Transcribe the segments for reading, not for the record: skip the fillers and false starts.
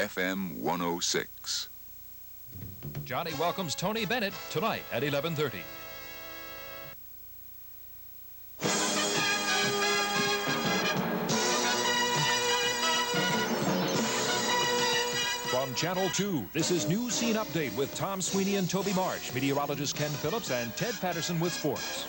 FM 106. Johnny welcomes Tony Bennett tonight at 11:30. From Channel 2, this is News Scene Update with Tom Sweeney and Toby March, meteorologist Ken Phillips, and Ted Patterson with sports.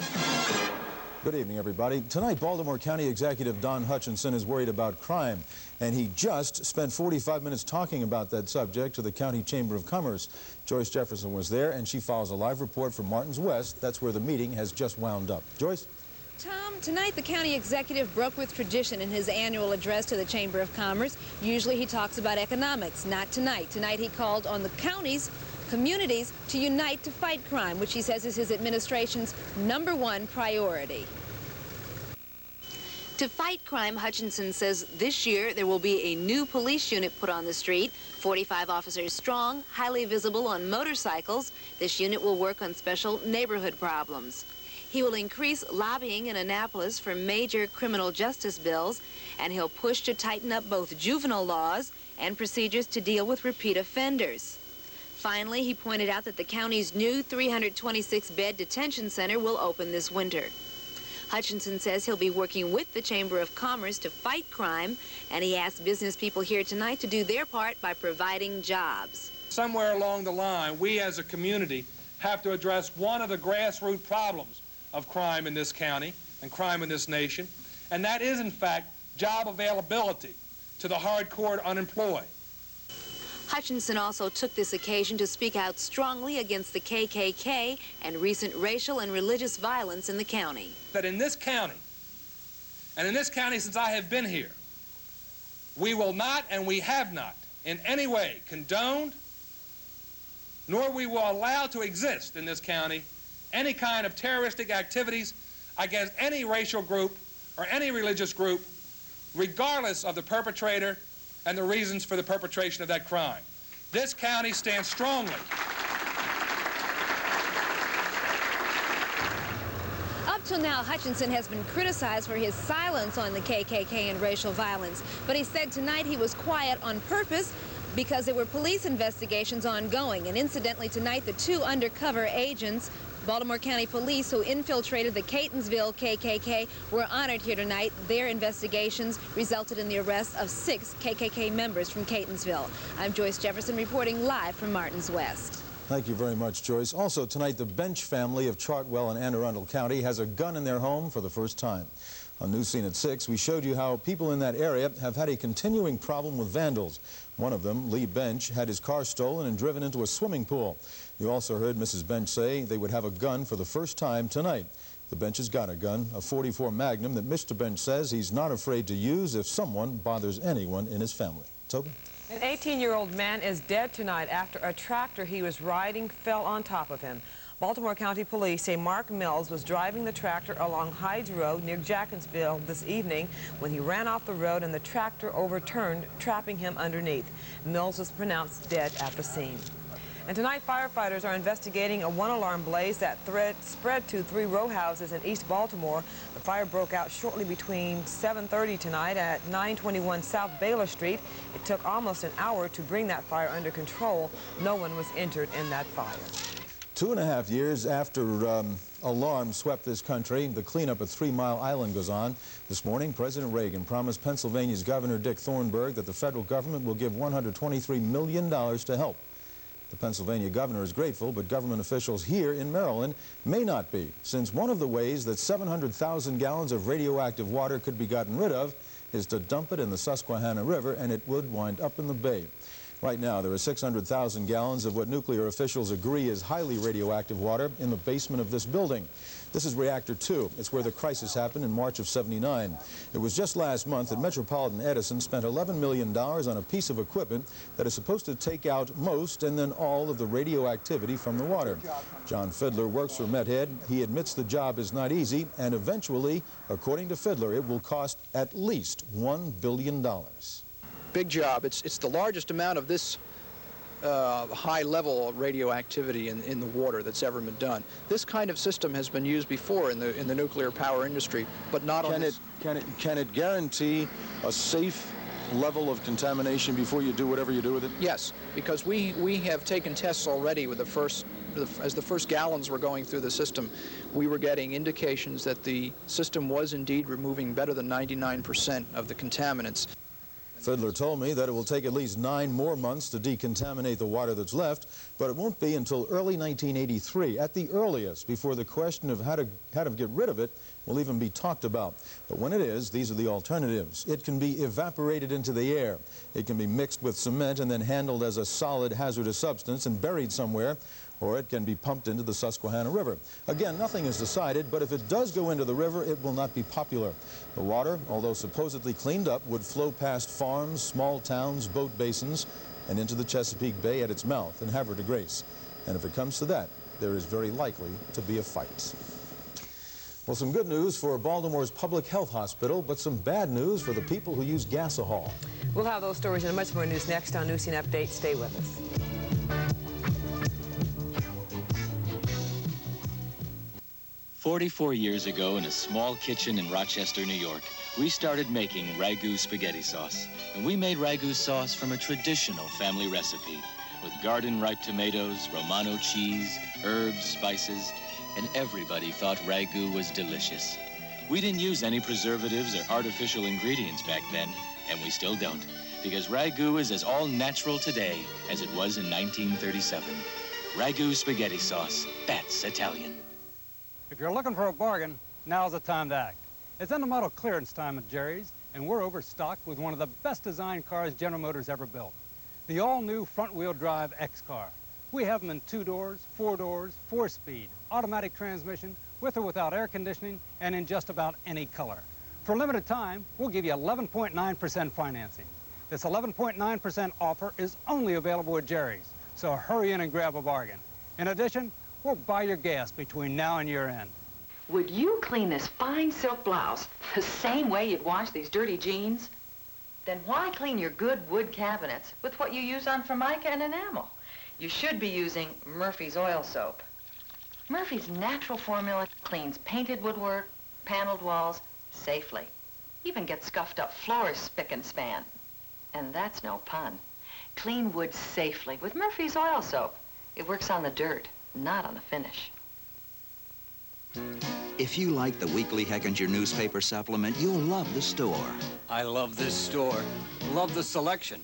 Good evening, everybody. Tonight, Baltimore County Executive Don Hutchinson is worried about crime, and he just spent 45 minutes talking about that subject to the County Chamber of Commerce. Joyce Jefferson was there, and she follows a live report from Martins West. That's where the meeting has just wound up. Joyce? Tom, tonight the county executive broke with tradition in his annual address to the Chamber of Commerce. Usually he talks about economics. Not tonight. Tonight he called on the communities to unite to fight crime, which he says is his administration's #1 priority. To fight crime, Hutchinson says this year there will be a new police unit put on the street, 45 officers strong, highly visible on motorcycles. This unit will work on special neighborhood problems. He will increase lobbying in Annapolis for major criminal justice bills, and he'll push to tighten up both juvenile laws and procedures to deal with repeat offenders. Finally, he pointed out that the county's new 326-bed detention center will open this winter. Hutchinson says he'll be working with the Chamber of Commerce to fight crime, and he asked business people here tonight to do their part by providing jobs. Somewhere along the line, we as a community have to address one of the grassroots problems of crime in this county and crime in this nation, and that is, in fact, job availability to the hardcore unemployed. Hutchinson also took this occasion to speak out strongly against the KKK and recent racial and religious violence in the county. That in this county, and in this county since I have been here, we will not and we have not in any way condoned, nor we will allow to exist in this county any kind of terroristic activities against any racial group or any religious group, regardless of the perpetrator and the reasons for the perpetration of that crime. This county stands strongly. Up till now, Hutchinson has been criticized for his silence on the KKK and racial violence, but he said tonight he was quiet on purpose because there were police investigations ongoing. And incidentally, tonight the 2 undercover agents, Baltimore County Police, who infiltrated the Catonsville KKK, were honored here tonight. Their investigations resulted in the arrest of 6 KKK members from Catonsville. I'm Joyce Jefferson reporting live from Martins West. Thank you very much, Joyce. Also tonight, the Bench family of Chartwell in Anne Arundel County has a gun in their home for the first time. On News Scene at 6, we showed you how people in that area have had a continuing problem with vandals. One of them, Lee Bench, had his car stolen and driven into a swimming pool. You also heard Mrs. Bench say they would have a gun for the first time tonight. The Bench has got a gun, a .44 Magnum that Mr. Bench says he's not afraid to use if someone bothers anyone in his family. Toby? An 18-year-old man is dead tonight after a tractor he was riding fell on top of him. Baltimore County Police say Mark Mills was driving the tractor along Hydes Road near Jacksonville this evening when he ran off the road and the tractor overturned, trapping him underneath. Mills was pronounced dead at the scene. And tonight, firefighters are investigating a 1-alarm blaze that spread to 3 row houses in East Baltimore. The fire broke out shortly between 7:30 tonight at 921 South Baylor Street. It took almost an hour to bring that fire under control. No one was injured in that fire. 2.5 years after alarms swept this country, the cleanup at 3 Mile Island goes on. This morning, President Reagan promised Pennsylvania's Governor Dick Thornburgh that the federal government will give $123 million to help. The Pennsylvania governor is grateful, but government officials here in Maryland may not be, since one of the ways that 700,000 gallons of radioactive water could be gotten rid of is to dump it in the Susquehanna River, and it would wind up in the bay. Right now, there are 600,000 gallons of what nuclear officials agree is highly radioactive water in the basement of this building. This is Reactor 2. It's where the crisis happened in March of '79. It was just last month that Metropolitan Edison spent $11 million on a piece of equipment that is supposed to take out most and then all of the radioactivity from the water. John Fiddler works for Methead. He admits the job is not easy, and eventually, according to Fiddler, it will cost at least $1 billion. Big job. It's the largest amount of this high-level radioactivity in the water that's ever been done. This kind of system has been used before in the nuclear power industry, but not on this. Can it guarantee a safe level of contamination before you do whatever you do with it? Yes, because we have taken tests already with as the first gallons were going through the system, we were getting indications that the system was indeed removing better than 99% of the contaminants. Fiddler told me that it will take at least 9 more months to decontaminate the water that's left, but it won't be until early 1983, at the earliest, before the question of how to get rid of it will even be talked about. But when it is, these are the alternatives. It can be evaporated into the air. It can be mixed with cement and then handled as a solid hazardous substance and buried somewhere, or it can be pumped into the Susquehanna River. Again, nothing is decided, but if it does go into the river, it will not be popular. The water, although supposedly cleaned up, would flow past farms, small towns, boat basins, and into the Chesapeake Bay at its mouth and Havre de Grace. And if it comes to that, there is very likely to be a fight. Well, some good news for Baltimore's public health hospital, but some bad news for the people who use gasohol. We'll have those stories and much more news next on News Scene Update. Stay with us. 44 years ago, in a small kitchen in Rochester, New York, we started making ragu spaghetti sauce. And we made ragu sauce from a traditional family recipe with garden-ripe tomatoes, Romano cheese, herbs, spices, and everybody thought ragu was delicious. We didn't use any preservatives or artificial ingredients back then, and we still don't, because ragu is as all-natural today as it was in 1937. Ragu spaghetti sauce, that's Italian. If you're looking for a bargain, now's the time to act. It's end-of-model clearance time at Jerry's, and we're overstocked with one of the best designed cars General Motors ever built. The all-new front-wheel drive X-Car. We have them in 2 doors, 4 doors, 4-speed, automatic transmission, with or without air conditioning, and in just about any color. For a limited time, we'll give you 11.9% financing. This 11.9% offer is only available at Jerry's, so hurry in and grab a bargain. In addition, we'll buy your gas between now and year end. Would you clean this fine silk blouse the same way you'd wash these dirty jeans? Then why clean your good wood cabinets with what you use on Formica and enamel? You should be using Murphy's oil soap. Murphy's natural formula cleans painted woodwork, paneled walls safely. Even gets scuffed up floors spick and span. And that's no pun. Clean wood safely with Murphy's oil soap. It works on the dirt, not on the finish. If you like the weekly Heckinger newspaper supplement, you'll love the store. I love this store. Love the selection.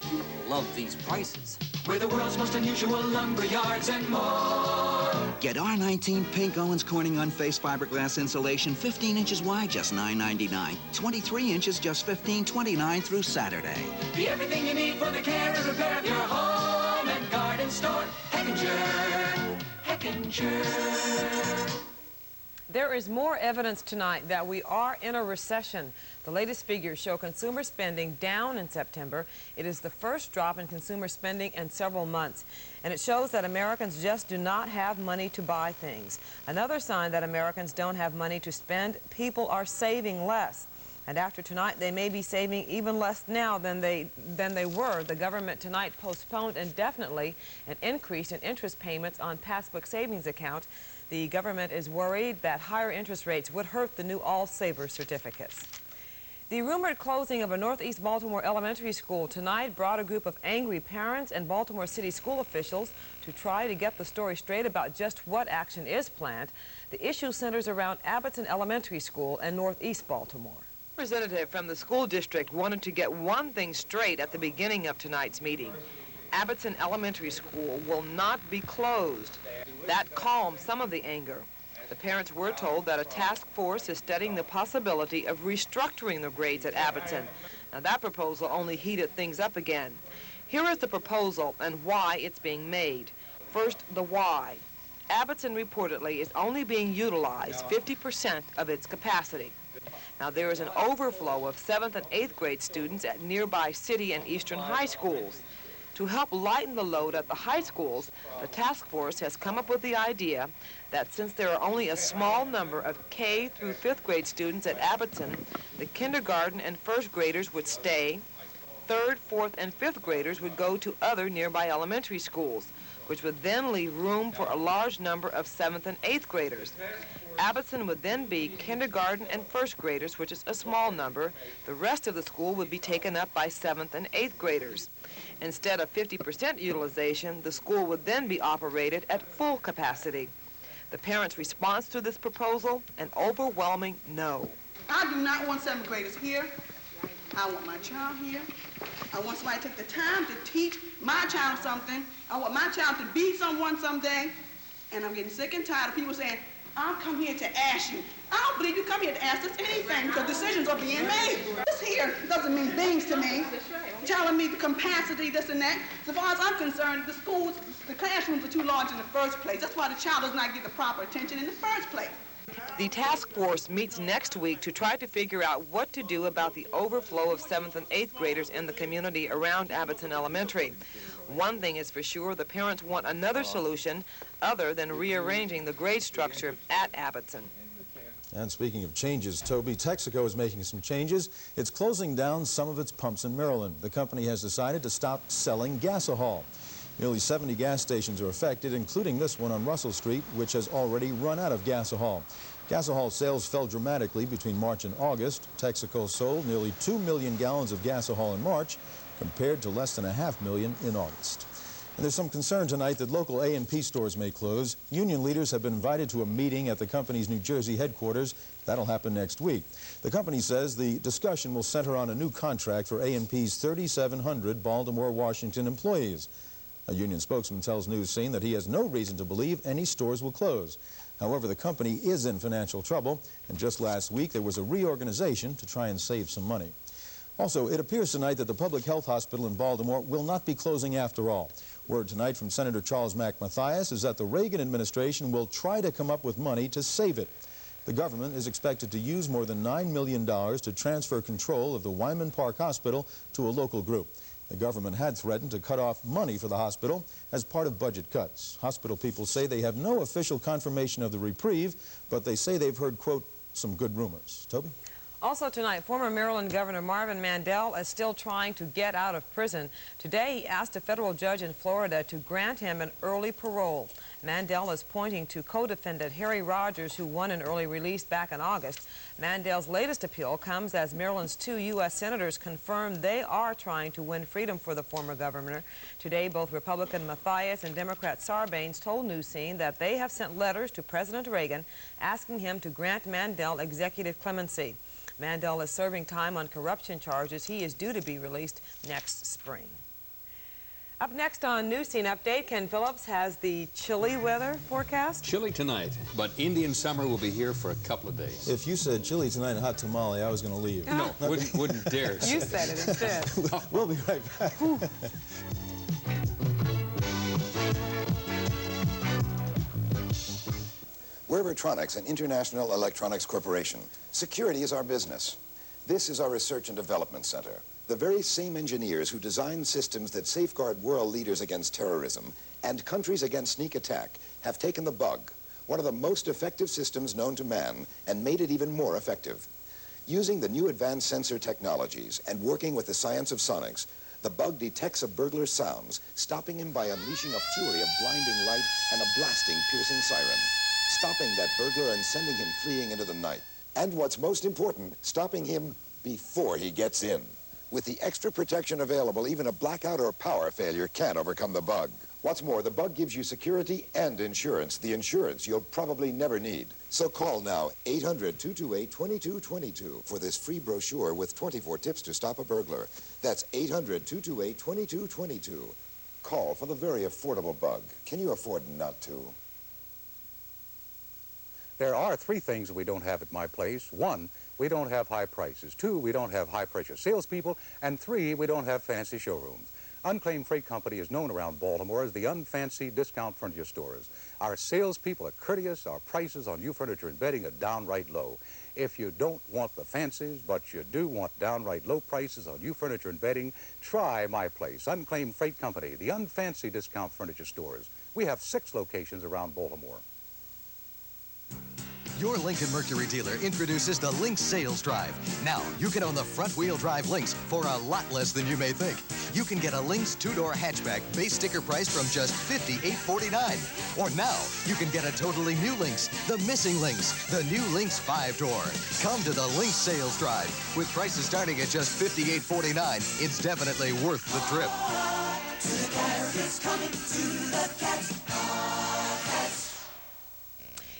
Love these prices. We're the world's most unusual lumber yards and more. Get R19 Pink Owens Corning Unfaced Fiberglass Insulation, 15 inches wide, just $9.99. 23 inches, just $15.29 through Saturday. Be everything you need for the care and repair of your home and garden store. Heckinger. Heckinger. There is more evidence tonight that we are in a recession. The latest figures show consumer spending down in September. It is the first drop in consumer spending in several months. And it shows that Americans just do not have money to buy things. Another sign that Americans don't have money to spend, people are saving less. And after tonight, they may be saving even less now than they were. The government tonight postponed indefinitely an increase in interest payments on passbook savings account. The government is worried that higher interest rates would hurt the new All-Saver certificates. The rumored closing of a Northeast Baltimore elementary school tonight brought a group of angry parents and Baltimore City school officials to try to get the story straight about just what action is planned. The issue centers around Abbottson Elementary School in Northeast Baltimore. A representative from the school district wanted to get one thing straight at the beginning of tonight's meeting. Abbottson Elementary School will not be closed. That calmed some of the anger. The parents were told that a task force is studying the possibility of restructuring the grades at Abbottson. Now, that proposal only heated things up again. Here is the proposal and why it's being made. First, the why. Abbottson reportedly is only being utilized 50% of its capacity. Now, there is an overflow of 7th and 8th grade students at nearby city and eastern high schools. To help lighten the load at the high schools, the task force has come up with the idea that since there are only a small number of K through 5th grade students at Abbottson, the kindergarten and first graders would stay, 3rd, 4th, and 5th graders would go to other nearby elementary schools, which would then leave room for a large number of 7th and 8th graders. Abbotson would then be kindergarten and 1st graders, which is a small number. The rest of the school would be taken up by 7th and 8th graders. Instead of 50% utilization, the school would then be operated at full capacity. The parents' response to this proposal, an overwhelming no. I do not want 7th graders here. I want my child here. I want somebody to take the time to teach my child something. I want my child to be someone someday. And I'm getting sick and tired of people saying, I'll come here to ask you. I don't believe you come here to ask us anything because decisions are being made. This here doesn't mean things to me. Telling me the capacity, this and that. So far as I'm concerned, the schools, the classrooms are too large in the first place. That's why the child does not get the proper attention in the first place. The task force meets next week to try to figure out what to do about the overflow of 7th and 8th graders in the community around Abbotson Elementary. One thing is for sure, the parents want another solution other than rearranging the grade structure at Abbotson. And speaking of changes, Toby, Texaco is making some changes. It's closing down some of its pumps in Maryland. The company has decided to stop selling gasohol. Nearly 70 gas stations are affected, including this one on Russell Street, which has already run out of gasohol. Gasohol sales fell dramatically between March and August. Texaco sold nearly 2 million gallons of gasohol in March, compared to less than 500,000 in August. And there's some concern tonight that local A&P stores may close. Union leaders have been invited to a meeting at the company's New Jersey headquarters. That'll happen next week. The company says the discussion will center on a new contract for A&P's 3,700 Baltimore, Washington employees. A union spokesman tells News Scene that he has no reason to believe any stores will close. However, the company is in financial trouble, and just last week there was a reorganization to try and save some money. Also, it appears tonight that the Public Health Hospital in Baltimore will not be closing after all. Word tonight from Senator Charles McMathias is that the Reagan administration will try to come up with money to save it. The government is expected to use more than $9 million to transfer control of the Wyman Park Hospital to a local group. The government had threatened to cut off money for the hospital as part of budget cuts. Hospital people say they have no official confirmation of the reprieve, but they say they've heard, quote, some good rumors. Toby? Also tonight, former Maryland Governor Marvin Mandel is still trying to get out of prison. Today, he asked a federal judge in Florida to grant him an early parole. Mandel is pointing to co-defendant Harry Rogers, who won an early release back in August. Mandel's latest appeal comes as Maryland's 2 U.S. senators confirm they are trying to win freedom for the former governor. Today, both Republican Mathias and Democrat Sarbanes told News Scene that they have sent letters to President Reagan asking him to grant Mandel executive clemency. Mandel is serving time on corruption charges. He is due to be released next spring. Up next on News Scene Update, Ken Phillips has the chilly weather forecast. Chilly tonight, but Indian summer will be here for a couple of days. If you said chilly tonight and hot tamale, I was going to leave. No, wouldn't dare. You said it instead. We'll be right back. We're Vertronics, an international electronics corporation. Security is our business. This is our research and development center. The very same engineers who design systems that safeguard world leaders against terrorism and countries against sneak attack have taken the bug, one of the most effective systems known to man, and made it even more effective. Using the new advanced sensor technologies and working with the science of sonics, the bug detects a burglar's sounds, stopping him by unleashing a fury of blinding light and a blasting, piercing siren, stopping that burglar and sending him fleeing into the night. And what's most important, stopping him before he gets in. With the extra protection available, even a blackout or power failure can't overcome the bug. What's more, the bug gives you security and insurance, the insurance you'll probably never need. So call now, 800-228-2222 for this free brochure with 24 tips to stop a burglar. That's 800-228-2222. Call for the very affordable bug. Can you afford not to? There are 3 things that we don't have at my place. 1, we don't have high prices. 2, we don't have high-pressure salespeople. And 3, we don't have fancy showrooms. Unclaimed Freight Company is known around Baltimore as the unfancy discount furniture stores. Our salespeople are courteous. Our prices on new furniture and bedding are downright low. If you don't want the fancies, but you do want downright low prices on new furniture and bedding, try my place, Unclaimed Freight Company, the unfancy discount furniture stores. We have 6 locations around Baltimore. Your Lincoln Mercury dealer introduces the Lynx Sales Drive. Now, you can own the front-wheel drive Lynx for a lot less than you may think. You can get a Lynx two-door hatchback base sticker price from just $58.49. Or now, you can get a totally new Lynx, the missing Lynx, the new Lynx 5-door. Come to the Lynx Sales Drive. With prices starting at just $58.49, it's definitely worth the trip. To the carriers coming to the cats.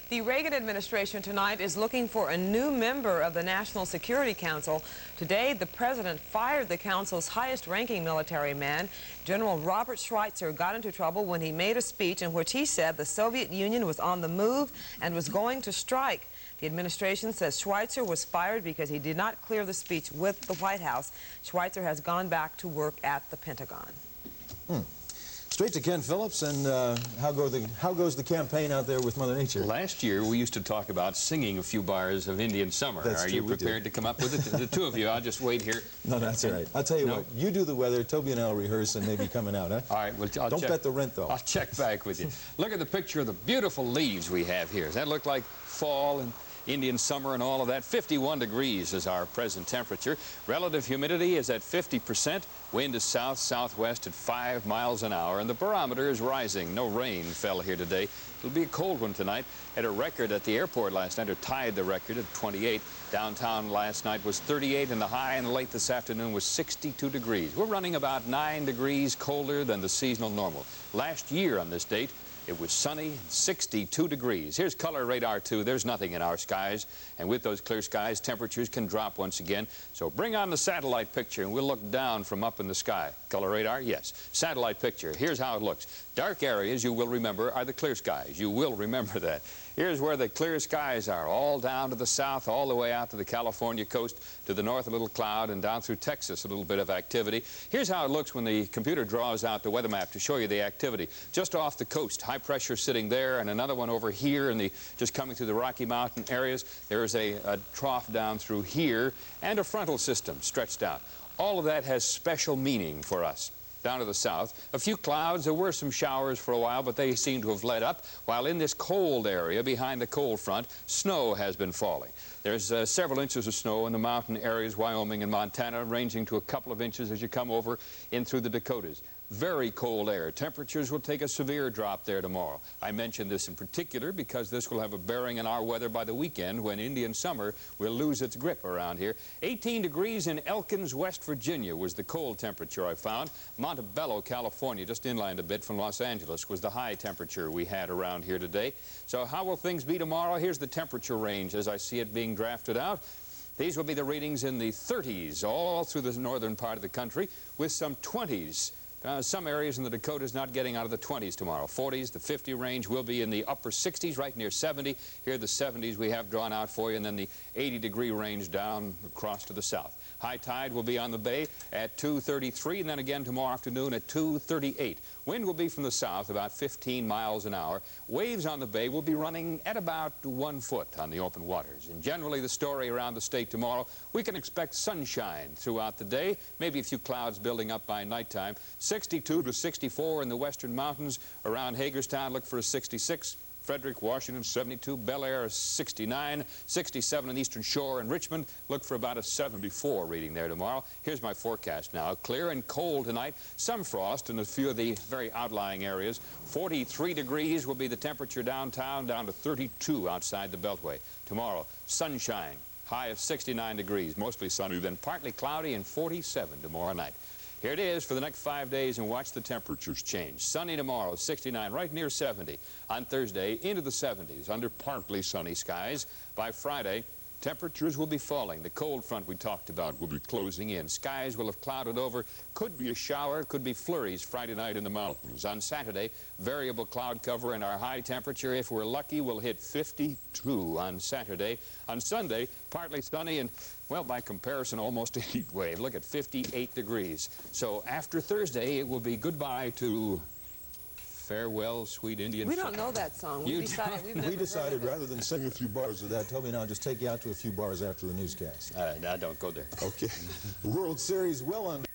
The Reagan administration tonight is looking for a new member of the National Security Council. Today, the president fired the council's highest-ranking military man. General Robert Schweitzer got into trouble when he made a speech in which he said the Soviet Union was on the move and was going to strike. The administration says Schweitzer was fired because he did not clear the speech with the White House. Schweitzer has gone back to work at the Pentagon. Straight to Ken Phillips, and how goes the campaign out there with Mother Nature? Last year, we used to talk about singing a few bars of Indian Summer. That's Are true, you prepared to come up with it? The two of you, I'll just wait here. No, that's all right. I'll tell you what, you do the weather, Toby and I'll rehearse and maybe coming out, huh? All right, well, Don't bet the rent, though. I'll check back with you. Look at the picture of the beautiful leaves we have here. Does that look like fall and Indian summer and all of that? 51 degrees is our present temperature. Relative humidity is at 50%. Wind is south-southwest at 5 miles an hour, and the barometer is rising. No rain fell here today. It'll be a cold one tonight. Had a record at the airport last night, or tied the record at 28. Downtown last night was 38, and the high and late this afternoon was 62 degrees. We're running about 9 degrees colder than the seasonal normal. Last year on this date, it was sunny, 62 degrees. Here's color radar 2. There's nothing in our skies. And with those clear skies, temperatures can drop once again. So bring on the satellite picture, and we'll look down from up in the sky. Color radar, yes. Satellite picture. Here's how it looks. Dark areas, you will remember, are the clear skies. You will remember that. Here's where the clear skies are, all down to the south, all the way out to the California coast, to the north a little cloud, and down through Texas a little bit of activity. Here's how it looks when the computer draws out the weather map to show you the activity. Just off the coast, high pressure sitting there, and another one over here, and just coming through the Rocky Mountain areas. There's a trough down through here, and a frontal system stretched out. All of that has special meaning for us. Down to the south, a few clouds. There were some showers for a while, but they seem to have let up. While in this cold area behind the cold front, snow has been falling. There's several inches of snow in the mountain areas, Wyoming and Montana, ranging to a couple of inches as you come over in through the Dakotas. Very cold air. Temperatures will take a severe drop there tomorrow. I mention this in particular because this will have a bearing in our weather by the weekend, when Indian summer will lose its grip around here. 18 degrees in Elkins, West Virginia was the cold temperature I found. Montebello, California, just inland a bit from Los Angeles, was the high temperature we had around here today. So how will things be tomorrow? Here's the temperature range as I see it being drafted out. These will be the readings in the 30s all through the northern part of the country, with some 20s. Some areas in the Dakotas not getting out of the 20s tomorrow. 40s, the 50 range will be in the upper 60s, right near 70. Here the 70s we have drawn out for you, and then the 80-degree range down across to the south. High tide will be on the bay at 2:33, and then again tomorrow afternoon at 2:38. Wind will be from the south, about 15 miles an hour. Waves on the bay will be running at about 1 foot on the open waters. And generally the story around the state tomorrow, we can expect sunshine throughout the day, maybe a few clouds building up by nighttime. 62 to 64 in the western mountains. Around Hagerstown, look for a 66. Frederick, Washington, 72. Bel Air, 69. 67 on the Eastern Shore. And Richmond, look for about a 74 reading there tomorrow. Here's my forecast now. Clear and cold tonight. Some frost in a few of the very outlying areas. 43 degrees will be the temperature downtown, down to 32 outside the Beltway. Tomorrow, sunshine. High of 69 degrees, mostly sunny, then partly cloudy, and 47 tomorrow night. Here it is for the next 5 days, and watch the temperatures change. Sunny tomorrow, 69, right near 70. On Thursday, into the 70s, under partly sunny skies. By Friday, temperatures will be falling. The cold front we talked about will be closing in. Skies will have clouded over. Could be a shower, could be flurries Friday night in the mountains. On Saturday, variable cloud cover, and our high temperature, if we're lucky, will hit 52 on Saturday. On Sunday, partly sunny and, well, by comparison, almost a heat wave. Look at 58 degrees. So after Thursday, it will be goodbye to Farewell, Sweet Indian. We don't know that song. We decided rather than sing a few bars of that, Toby and I'll just take you out to a few bars after the newscast. I don't go there. Okay. The World Series well on.